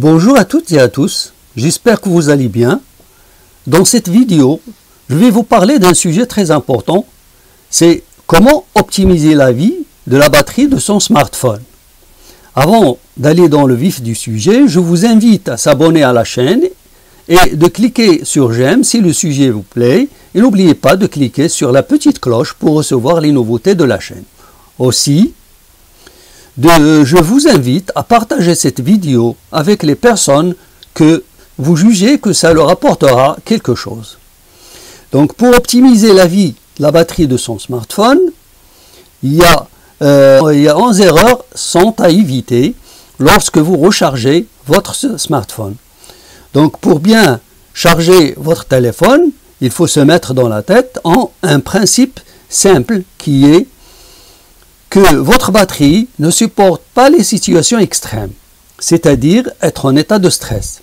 Bonjour à toutes et à tous, j'espère que vous allez bien. Dans cette vidéo, je vais vous parler d'un sujet très important, c'est comment optimiser la vie de la batterie de son smartphone. Avant d'aller dans le vif du sujet, je vous invite à s'abonner à la chaîne et de cliquer sur j'aime si le sujet vous plaît et n'oubliez pas de cliquer sur la petite cloche pour recevoir les nouveautés de la chaîne. Aussi, je vous invite à partager cette vidéo avec les personnes que vous jugez que ça leur apportera quelque chose. Donc pour optimiser la vie de la batterie de son smartphone, il y a 11 erreurs sont à éviter lorsque vous rechargez votre smartphone. Donc pour bien charger votre téléphone, il faut se mettre dans la tête en un principe simple qui est que votre batterie ne supporte pas les situations extrêmes, c'est-à-dire être en état de stress.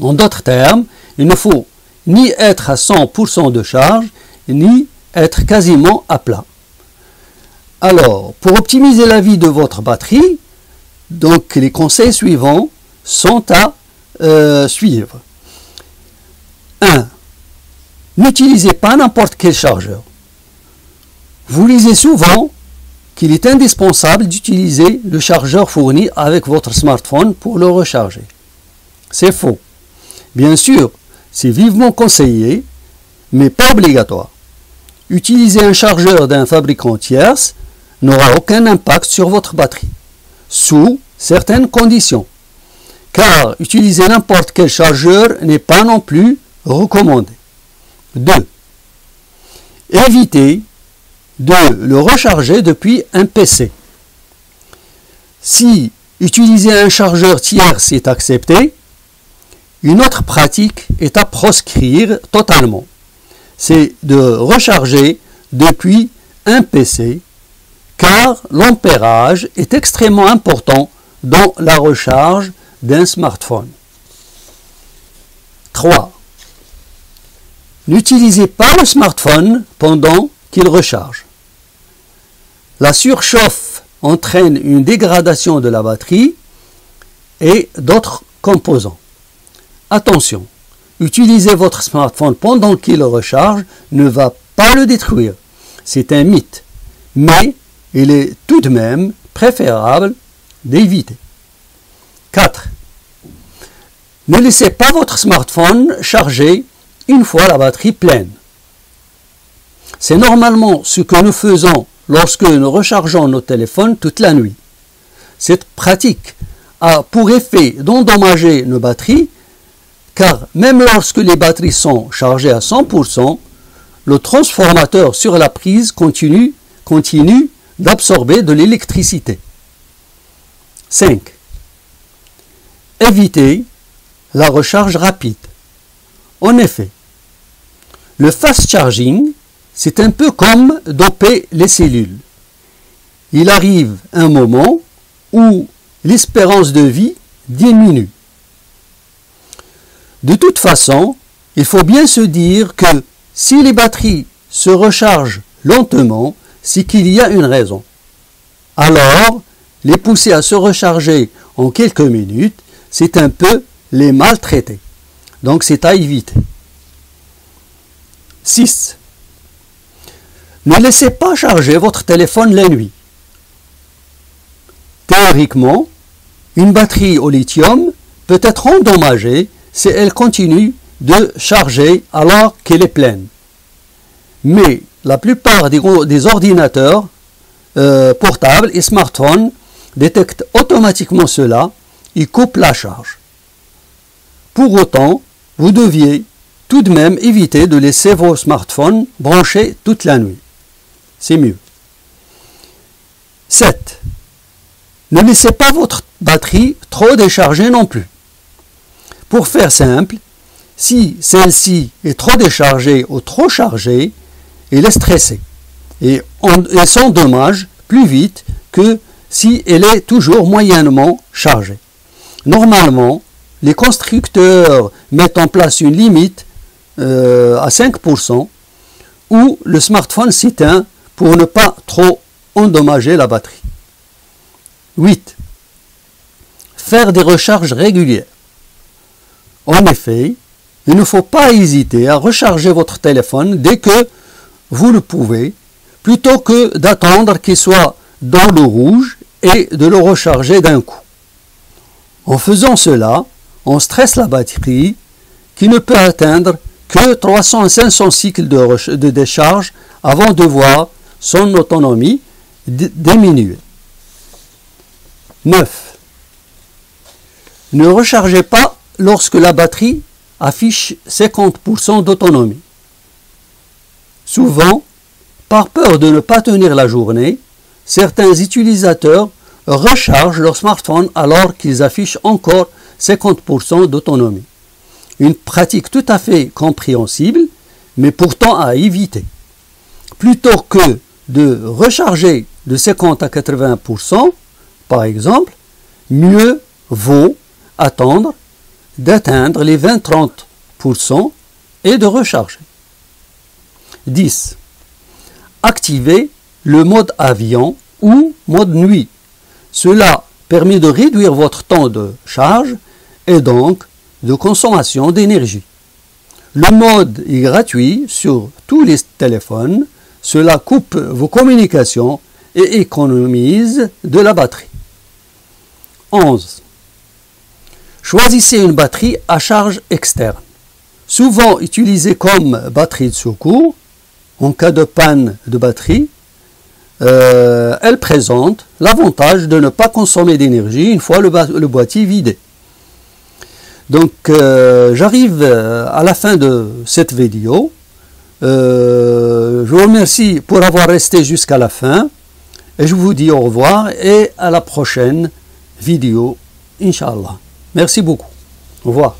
En d'autres termes, il ne faut ni être à 100% de charge, ni être quasiment à plat. Alors, pour optimiser la vie de votre batterie, donc les conseils suivants sont à suivre. 1. N'utilisez pas n'importe quel chargeur. Vous lisez souvent qu'il est indispensable d'utiliser le chargeur fourni avec votre smartphone pour le recharger. C'est faux. Bien sûr, c'est vivement conseillé, mais pas obligatoire. Utiliser un chargeur d'un fabricant tierce n'aura aucun impact sur votre batterie, sous certaines conditions, car utiliser n'importe quel chargeur n'est pas non plus recommandé. 2. Évitez de le recharger depuis un PC. Si utiliser un chargeur tierce est accepté, une autre pratique est à proscrire totalement. C'est de recharger depuis un PC, car l'ampérage est extrêmement important dans la recharge d'un smartphone. 3. N'utilisez pas le smartphone pendant qu'il recharge. La surchauffe entraîne une dégradation de la batterie et d'autres composants. Attention, utiliser votre smartphone pendant qu'il recharge ne va pas le détruire. C'est un mythe, mais il est tout de même préférable d'éviter. 4. Ne laissez pas votre smartphone charger une fois la batterie pleine. C'est normalement ce que nous faisons lorsque nous rechargeons nos téléphones toute la nuit. Cette pratique a pour effet d'endommager nos batteries, car même lorsque les batteries sont chargées à 100%, le transformateur sur la prise continue d'absorber de l'électricité. 5. Évitez la recharge rapide. En effet, le fast charging, c'est un peu comme doper les cellules. Il arrive un moment où l'espérance de vie diminue. De toute façon, il faut bien se dire que si les batteries se rechargent lentement, c'est qu'il y a une raison. Alors, les pousser à se recharger en quelques minutes, c'est un peu les maltraiter. Donc c'est à éviter. 6. Ne laissez pas charger votre téléphone la nuit. Théoriquement, une batterie au lithium peut être endommagée si elle continue de charger alors qu'elle est pleine. Mais la plupart des ordinateurs portables et smartphones détectent automatiquement cela et coupent la charge. Pour autant, vous deviez tout de même éviter de laisser vos smartphones branchés toute la nuit. C'est mieux. 7. Ne laissez pas votre batterie trop déchargée non plus. Pour faire simple, si celle-ci est trop déchargée ou trop chargée, elle est stressée et elle s'endommage plus vite que si elle est toujours moyennement chargée. Normalement, les constructeurs mettent en place une limite à 5% où le smartphone s'éteint pour ne pas trop endommager la batterie. 8. faire des recharges régulières. En effet, il ne faut pas hésiter à recharger votre téléphone dès que vous le pouvez, plutôt que d'attendre qu'il soit dans le rouge et de le recharger d'un coup. En faisant cela, on stresse la batterie qui ne peut atteindre que 300 à 500 cycles de décharge avant de voir son autonomie diminuer. 9. Ne rechargez pas lorsque la batterie affiche 50% d'autonomie. Souvent, par peur de ne pas tenir la journée, certains utilisateurs rechargent leur smartphone alors qu'ils affichent encore 50% d'autonomie. Une pratique tout à fait compréhensible, mais pourtant à éviter. Plutôt que de recharger de 50 à 80%, par exemple, mieux vaut attendre d'atteindre les 20-30% et de recharger. 10. Activez le mode avion ou mode nuit. Cela permet de réduire votre temps de charge et donc de consommation d'énergie. Le mode est gratuit sur tous les téléphones. Cela coupe vos communications et économise de la batterie. 11. Choisissez une batterie à charge externe. Souvent utilisée comme batterie de secours, en cas de panne de batterie, elle présente l'avantage de ne pas consommer d'énergie une fois le boîtier vidé. Donc j'arrive à la fin de cette vidéo. Je vous remercie pour avoir resté jusqu'à la fin et je vous dis au revoir et à la prochaine vidéo, Inch'Allah. Merci beaucoup. Au revoir.